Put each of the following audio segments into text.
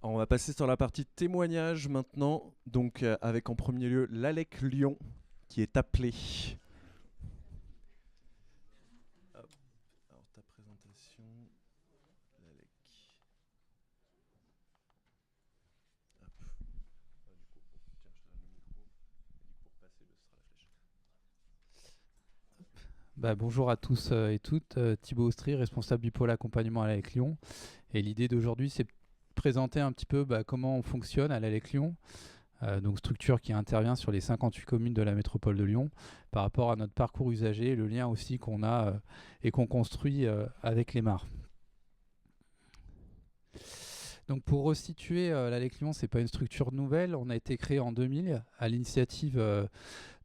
On va passer sur la partie témoignage maintenant, donc avec en premier lieu l'Alec Lyon qui est appelé. Hop. Alors ta présentation, l'Alec. Hop. Du coup, tiens, je te donne le micro. Et du coup, pour passer, ce sera la flèche. Bonjour à tous et toutes, Thibaut Austry, responsable du pôle accompagnement à l'Alec Lyon. Et l'idée d'aujourd'hui, c'est de présenter un petit peu comment on fonctionne à l'Alec Lyon, donc structure qui intervient sur les 58 communes de la métropole de Lyon, par rapport à notre parcours usager et le lien aussi qu'on a et qu'on construit avec les mares. Donc pour resituer, l'Alec Lyon, c'est pas une structure nouvelle. On a été créé en 2000 à l'initiative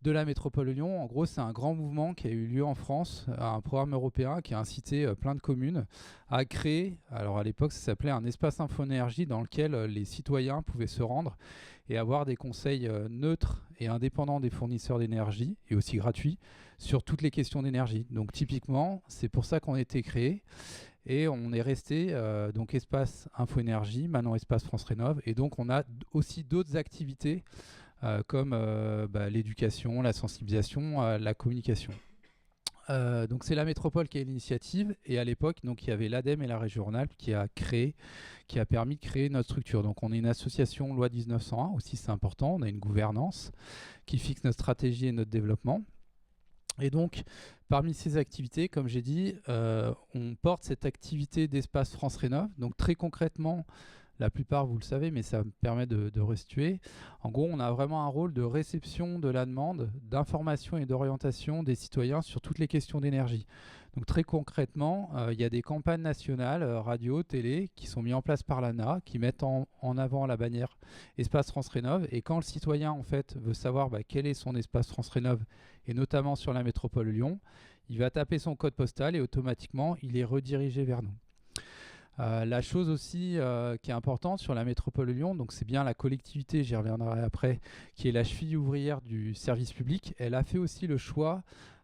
de la métropole de Lyon. En gros, c'est un grand mouvement qui a eu lieu en France, un programme européen qui a incité plein de communes à créer, alors à l'époque ça s'appelait un espace info-énergie dans lequel les citoyens pouvaient se rendre et avoir des conseils neutres et indépendants des fournisseurs d'énergie et aussi gratuits sur toutes les questions d'énergie. Donc typiquement, c'est pour ça qu'on a été créé. Et on est resté donc espace info-énergie, maintenant espace France Rénov'. Et donc on a aussi d'autres activités comme l'éducation, la sensibilisation, la communication. Donc c'est la métropole qui a l'initiative et à l'époque donc il y avait l'ADEME et la région Rhône-Alpes qui a permis de créer notre structure. Donc on est une association loi 1901 aussi, c'est important. On a une gouvernance qui fixe notre stratégie et notre développement. Et donc, parmi ces activités, comme j'ai dit, on porte cette activité d'espace France Rénov'. Donc très concrètement, la plupart vous le savez, mais ça me permet de restituer. En gros, on a vraiment un rôle de réception de la demande, d'information et d'orientation des citoyens sur toutes les questions d'énergie. Donc très concrètement, il y a des campagnes nationales, radio, télé, qui sont mises en place par l'ANA, qui mettent en avant la bannière Espace France Rénov'. Et quand le citoyen en fait veut savoir quel est son espace France Rénov', et notamment sur la métropole de Lyon, il va taper son code postal et automatiquement il est redirigé vers nous. La chose aussi qui est importante sur la métropole de Lyon, donc c'est bien la collectivité, j'y reviendrai après, qui est la cheville ouvrière du service public. Elle a fait aussi le choix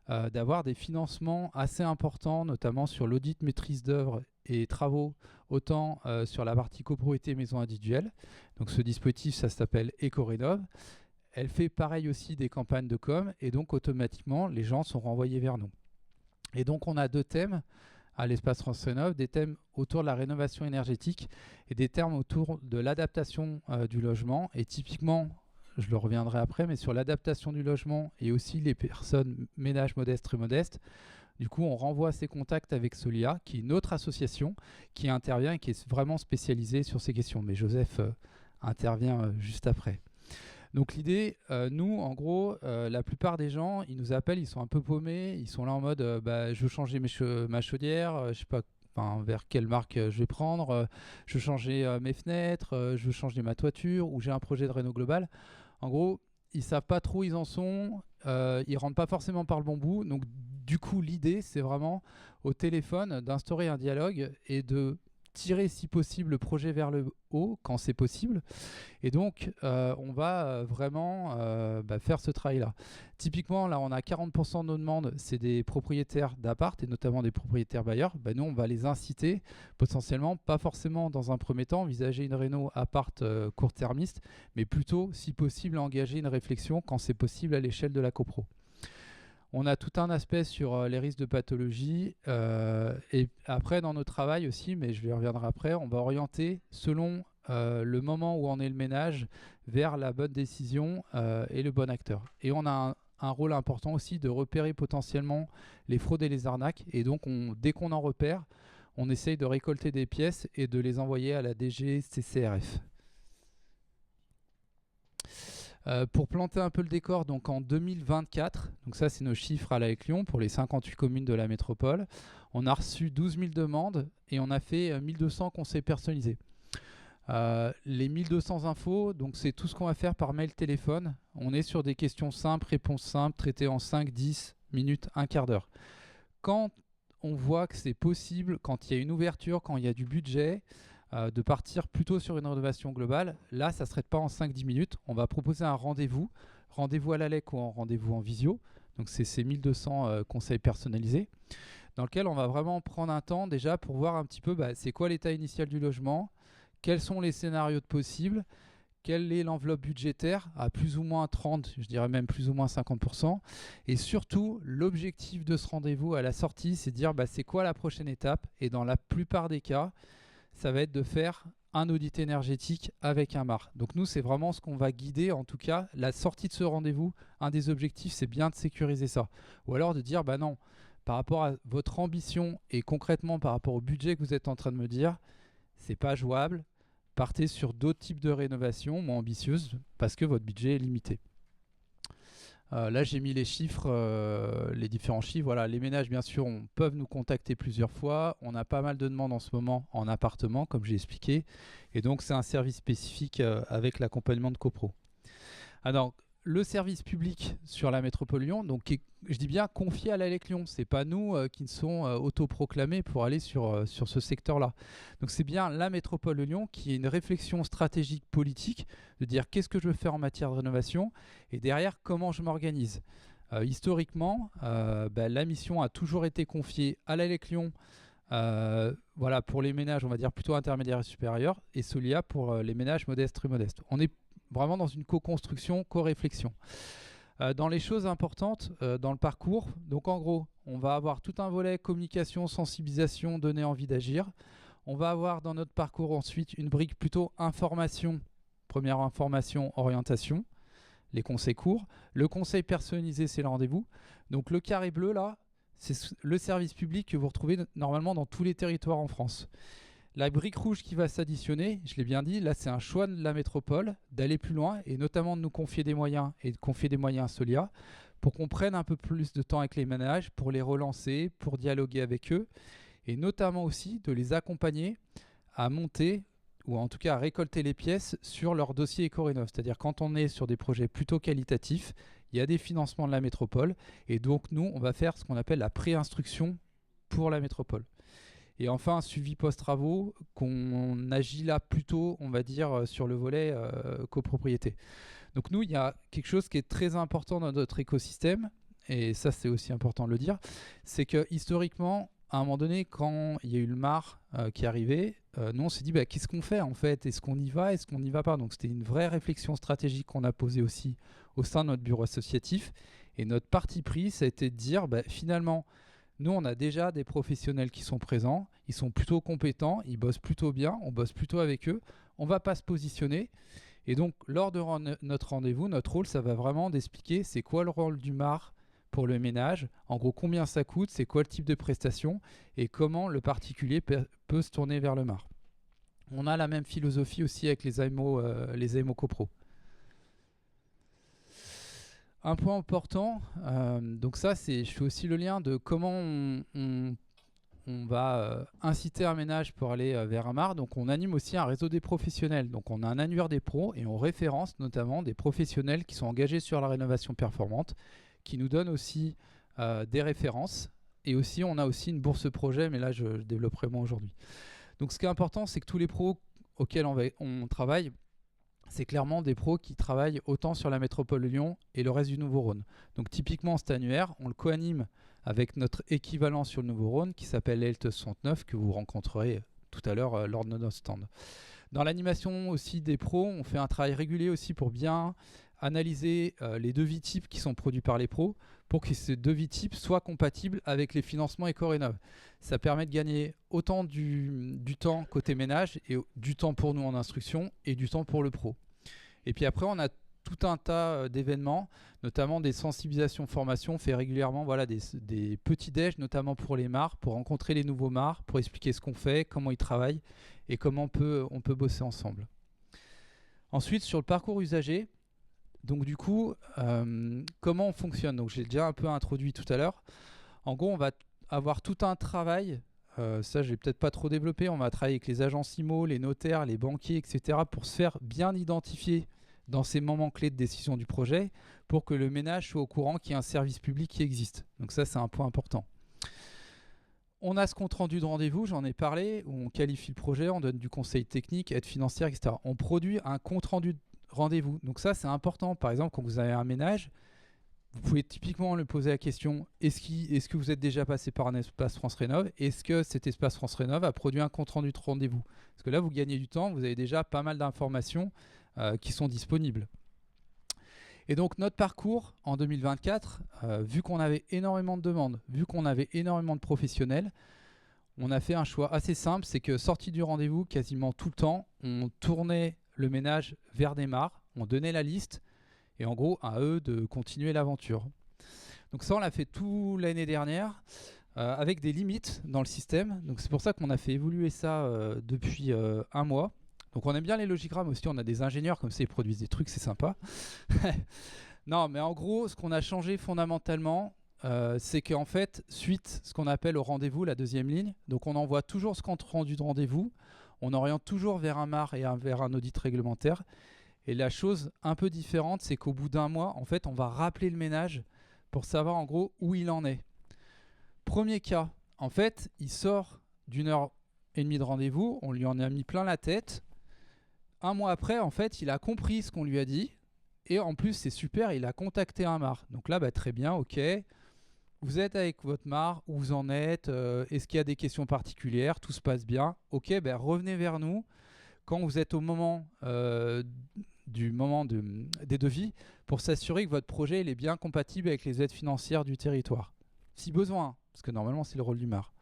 d'avoir des financements assez importants, notamment sur l'audit maîtrise d'œuvre et travaux, autant sur la partie copropriété maison individuelle. Donc ce dispositif, ça s'appelle EcoRénov'. Elle fait pareil aussi des campagnes de com et donc automatiquement les gens sont renvoyés vers nous. Et donc on a deux thèmes à l'espace France Rénov', des thèmes autour de la rénovation énergétique et des thèmes autour de l'adaptation du logement. Et typiquement, je le reviendrai après, mais sur l'adaptation du logement et aussi les personnes ménages modestes, très modestes, du coup on renvoie ces contacts avec Solia, qui est une autre association qui intervient et qui est vraiment spécialisée sur ces questions. Mais Joseph intervient juste après. Donc l'idée, nous, en gros, la plupart des gens, ils nous appellent, ils sont un peu paumés, ils sont là en mode je veux changer ma chaudière, je sais pas vers quelle marque je vais prendre, je veux changer mes fenêtres, je veux changer ma toiture, ou j'ai un projet de réno global. En gros, ils savent pas trop où ils en sont, ils rentrent pas forcément par le bon bout. Donc du coup, l'idée, c'est vraiment au téléphone d'instaurer un dialogue et de tirer si possible le projet vers le haut quand c'est possible. Et donc on va vraiment faire ce travail-là. Typiquement, là on a 40% de nos demandes, c'est des propriétaires d'appart et notamment des propriétaires bailleurs. Nous on va les inciter potentiellement, pas forcément dans un premier temps, envisager une réno appart court-termiste, mais plutôt si possible engager une réflexion quand c'est possible à l'échelle de la copro. On a tout un aspect sur les risques de pathologie et après dans notre travail aussi, mais je vais y reviendrai après, on va orienter selon le moment où en est le ménage vers la bonne décision et le bon acteur. Et on a un rôle important aussi de repérer potentiellement les fraudes et les arnaques. Et donc dès qu'on en repère, on essaye de récolter des pièces et de les envoyer à la DGCCRF. Pour planter un peu le décor, donc en 2024, donc ça c'est nos chiffres à l'Alec Lyon pour les 58 communes de la métropole, on a reçu 12 000 demandes et on a fait 1200 conseils personnalisés. Les 1200 infos, donc c'est tout ce qu'on va faire par mail, téléphone. On est sur des questions simples, réponses simples, traitées en 5, 10 minutes, un quart d'heure. Quand on voit que c'est possible, quand il y a une ouverture, quand il y a du budget, de partir plutôt sur une rénovation globale, là ça ne se traite pas en 5-10 minutes. On va proposer un rendez-vous à l'Alec ou un rendez-vous en visio. Donc c'est ces 1200 conseils personnalisés dans lequel on va vraiment prendre un temps déjà pour voir un petit peu c'est quoi l'état initial du logement, quels sont les scénarios de possibles, quelle est l'enveloppe budgétaire à plus ou moins 30, je dirais même plus ou moins 50%. Et surtout, l'objectif de ce rendez-vous à la sortie, c'est de dire c'est quoi la prochaine étape. Et dans la plupart des cas, ça va être de faire un audit énergétique avec un MAR. Donc nous, c'est vraiment ce qu'on va guider. En tout cas, la sortie de ce rendez-vous, un des objectifs, c'est bien de sécuriser ça. Ou alors de dire, non, par rapport à votre ambition et concrètement par rapport au budget que vous êtes en train de me dire, c'est pas jouable. Partez sur d'autres types de rénovations moins ambitieuses parce que votre budget est limité. Là, j'ai mis les chiffres, les différents chiffres. Voilà, les ménages, bien sûr, peuvent nous contacter plusieurs fois. On a pas mal de demandes en ce moment en appartement, comme j'ai expliqué. Et donc, c'est un service spécifique avec l'accompagnement de CoPro. Alors, le service public sur la métropole Lyon, donc je dis bien confié à l'ALEC Lyon. Ce n'est pas nous qui ne sont autoproclamés pour aller sur ce secteur-là. Donc c'est bien la métropole de Lyon qui a une réflexion stratégique politique de dire qu'est-ce que je veux faire en matière de rénovation et derrière comment je m'organise. Historiquement, la mission a toujours été confiée à l'ALEC Lyon pour les ménages, on va dire plutôt intermédiaires et supérieurs, et Solia pour les ménages modestes, très modestes. On est vraiment dans une co-construction, co-réflexion. Dans les choses importantes dans le parcours, donc en gros, on va avoir tout un volet communication, sensibilisation, donner envie d'agir. On va avoir dans notre parcours ensuite une brique plutôt information, première information, orientation, les conseils courts. Le conseil personnalisé, c'est le rendez-vous. Donc le carré bleu là, c'est le service public que vous retrouvez normalement dans tous les territoires en France. La brique rouge qui va s'additionner, je l'ai bien dit, là c'est un choix de la métropole d'aller plus loin et notamment de nous confier des moyens et de confier des moyens à Solia pour qu'on prenne un peu plus de temps avec les ménages, pour les relancer, pour dialoguer avec eux et notamment aussi de les accompagner à monter ou en tout cas à récolter les pièces sur leur dossier éco-rénov. C'est-à-dire quand on est sur des projets plutôt qualitatifs, il y a des financements de la métropole et donc nous on va faire ce qu'on appelle la pré-instruction pour la métropole. Et enfin, un suivi post-travaux qu'on agit là plutôt, on va dire, sur le volet copropriété. Donc nous, il y a quelque chose qui est très important dans notre écosystème, et ça c'est aussi important de le dire, c'est que historiquement, à un moment donné, quand il y a eu le MAR qui est arrivé, nous on s'est dit qu'est-ce qu'on fait en fait? Est-ce qu'on y va? Est-ce qu'on n'y va pas? Donc c'était une vraie réflexion stratégique qu'on a posée aussi au sein de notre bureau associatif. Et notre parti pris, ça a été de dire finalement, nous, on a déjà des professionnels qui sont présents, ils sont plutôt compétents, ils bossent plutôt bien, on bosse plutôt avec eux, on ne va pas se positionner. Et donc, lors de notre rendez-vous, notre rôle, ça va vraiment d'expliquer c'est quoi le rôle du MAR pour le ménage, en gros combien ça coûte, c'est quoi le type de prestation et comment le particulier peut se tourner vers le MAR. On a la même philosophie aussi avec les AMO CoPro. Un point important, donc ça, je fais aussi le lien de comment on va inciter un ménage pour aller vers un MAR. Donc on anime aussi un réseau des professionnels. Donc on a un annuaire des pros et on référence notamment des professionnels qui sont engagés sur la rénovation performante, qui nous donnent aussi des références. Et aussi, on a aussi une bourse projet, mais là je développerai moins aujourd'hui. Donc ce qui est important, c'est que tous les pros auxquels on travaille, c'est clairement des pros qui travaillent autant sur la métropole de Lyon et le reste du Nouveau-Rhône. Donc typiquement cet annuaire, on le co-anime avec notre équivalent sur le Nouveau-Rhône qui s'appelle l'ELT 69 que vous rencontrerez tout à l'heure lors de notre stand. Dans l'animation aussi des pros, on fait un travail régulier aussi pour bien analyser les devis types qui sont produits par les pros pour que ces devis types soient compatibles avec les financements éco-rénov. Ça permet de gagner autant du temps côté ménage et du temps pour nous en instruction et du temps pour le pro. Et puis après, on a tout un tas d'événements, notamment des sensibilisations, formations. On fait régulièrement des petits déj, notamment pour les MAR, pour rencontrer les nouveaux MAR, pour expliquer ce qu'on fait, comment ils travaillent et comment on peut bosser ensemble. Ensuite, sur le parcours usager, donc du coup, comment on fonctionne? Donc j'ai déjà un peu introduit tout à l'heure. En gros, on va avoir tout un travail, ça je vais peut-être pas trop développer, on va travailler avec les agences IMO, les notaires, les banquiers, etc. pour se faire bien identifier dans ces moments clés de décision du projet pour que le ménage soit au courant qu'il y a un service public qui existe. Donc ça, c'est un point important. On a ce compte rendu de rendez-vous, j'en ai parlé, où on qualifie le projet, on donne du conseil technique, aide financière, etc. On produit un compte rendu de rendez-vous. Donc ça, c'est important. Par exemple, quand vous avez un ménage, vous pouvez typiquement lui poser la question, est-ce que vous êtes déjà passé par un espace France Rénov? Est-ce que cet espace France Rénov a produit un compte-rendu de rendez-vous? Parce que là, vous gagnez du temps, vous avez déjà pas mal d'informations qui sont disponibles. Et donc notre parcours en 2024, vu qu'on avait énormément de demandes, vu qu'on avait énormément de professionnels, on a fait un choix assez simple, c'est que sorti du rendez-vous, quasiment tout le temps, on tournait le ménage vers des mares, on donnait la liste, et en gros, à eux de continuer l'aventure. Donc ça, on l'a fait tout l'année dernière, avec des limites dans le système. Donc c'est pour ça qu'on a fait évoluer ça depuis un mois. Donc on aime bien les logigrammes aussi, on a des ingénieurs comme ça, ils produisent des trucs, c'est sympa. Non, mais en gros, ce qu'on a changé fondamentalement, c'est qu'en fait, suite ce qu'on appelle au rendez-vous, la deuxième ligne, donc on envoie toujours ce compte rendu de rendez-vous, on oriente toujours vers un MAR et vers un audit réglementaire. Et la chose un peu différente, c'est qu'au bout d'un mois, en fait, on va rappeler le ménage pour savoir en gros où il en est. Premier cas, en fait, il sort d'1h30 de rendez-vous, on lui en a mis plein la tête. Un mois après, en fait, il a compris ce qu'on lui a dit. Et en plus, c'est super, il a contacté un MAR. Donc là, très bien, ok. Vous êtes avec votre MAR, où vous en êtes, est-ce qu'il y a des questions particulières, tout se passe bien. Ok, revenez vers nous quand vous êtes au moment des devis pour s'assurer que votre projet il est bien compatible avec les aides financières du territoire. Si besoin, parce que normalement, c'est le rôle du MAR.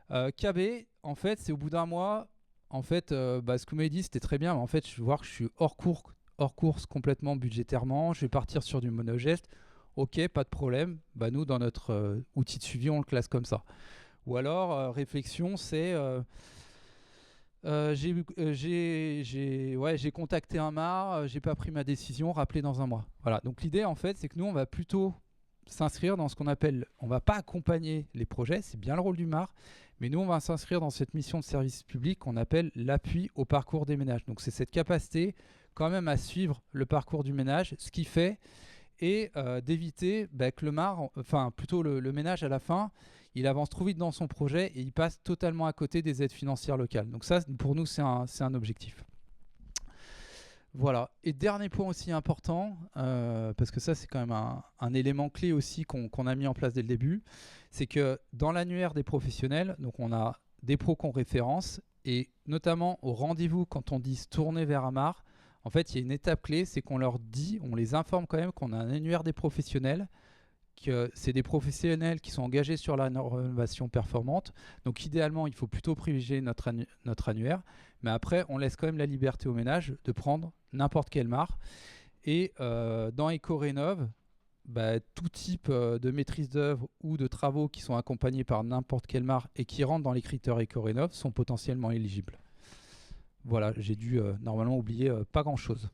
KB, en fait, c'est au bout d'un mois. En fait, ce que vous m'avez dit, c'était très bien, mais en fait, je vais voir que je suis hors course complètement budgétairement. Je vais partir sur du monogeste. Ok, pas de problème. Nous, dans notre outil de suivi, on le classe comme ça. Ou alors, réflexion, c'est... j'ai contacté un MAR, j'ai pas pris ma décision, rappelez dans un mois. Voilà. Donc l'idée, en fait, c'est que nous, on va plutôt s'inscrire dans ce qu'on appelle... On va pas accompagner les projets, c'est bien le rôle du MAR, mais nous, on va s'inscrire dans cette mission de service public qu'on appelle l'appui au parcours des ménages. Donc c'est cette capacité quand même à suivre le parcours du ménage, ce qui fait, et d'éviter que le MAR, enfin plutôt le ménage à la fin, il avance trop vite dans son projet et il passe totalement à côté des aides financières locales. Donc ça, pour nous, c'est un objectif. Voilà. Et dernier point aussi important, parce que ça, c'est quand même un élément clé aussi qu'on a mis en place dès le début, c'est que dans l'annuaire des professionnels, donc on a des pros qu'on référence, et notamment au rendez-vous, quand on dit se tourner vers un MAR, en fait, il y a une étape clé, c'est qu'on leur dit, on les informe quand même qu'on a un annuaire des professionnels, que c'est des professionnels qui sont engagés sur la rénovation performante. Donc idéalement, il faut plutôt privilégier notre annuaire. Mais après, on laisse quand même la liberté au ménage de prendre n'importe quel MAR. Et dans EcoRénov, tout type de maîtrise d'œuvre ou de travaux qui sont accompagnés par n'importe quel MAR et qui rentrent dans les critères EcoRénov sont potentiellement éligibles. Voilà, j'ai dû normalement oublier pas grand-chose.